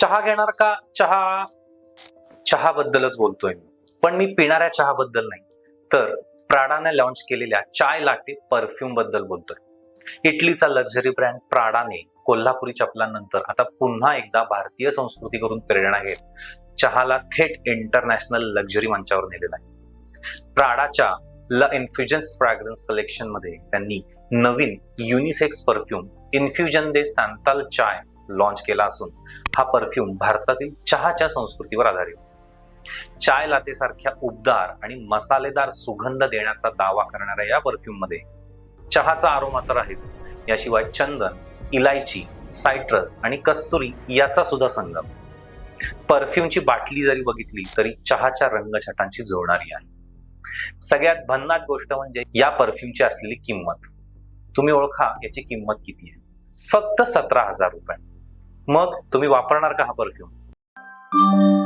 चहा घेणार का? चहाबद्दलच बोलतोय मी, पण मी पिणाऱ्या चहाबद्दल नाही, तर प्राडाने लॉन्च केलेल्या चाय लाटे परफ्यूम बद्दल बोलतोय। इटलीचा लक्झरी ब्रँड प्राडाने कोल्हापुरी चपलांनंतर आता पुन्हा एकदा भारतीय संस्कृती करून प्रेरणा घेत चहाला थेट इंटरनॅशनल लक्झरी मंचावर नेलेला आहे। प्राडाच्या ला इन्फ्युजन्स फ्रॅग्रन्स कलेक्शन मध्ये त्यांनी नवीन युनिसेक्स परफ्यूम इन्फ्युजन दे सांताल चाय लॉन्च केला असून हा परफ्यूम भारतातील चहाच्या संस्कृतीवर आधारित चाय लाते सारख्या उबदार आणि मसालेदार सुगंध देण्याचा दावा करणाऱ्या या परफ्यूम मध्ये चहाचा आरोमा तर आहेच, याशिवाय चंदन, इलायची, सायट्रस आणि कस्तुरी याचा सुद्धा संगम। परफ्यूमची बाटली जरी बघितली तरी चहाच्या रंगछटांची जोडणारी आहे। सगळ्यात भन्नाट गोष्ट म्हणजे या परफ्यूमची असलेली किंमत। तुम्ही ओळखा याची किंमत किती आहे? फक्त 17,000 रुपये। मग तुम्ही वापरणार का हा परफ्यूम?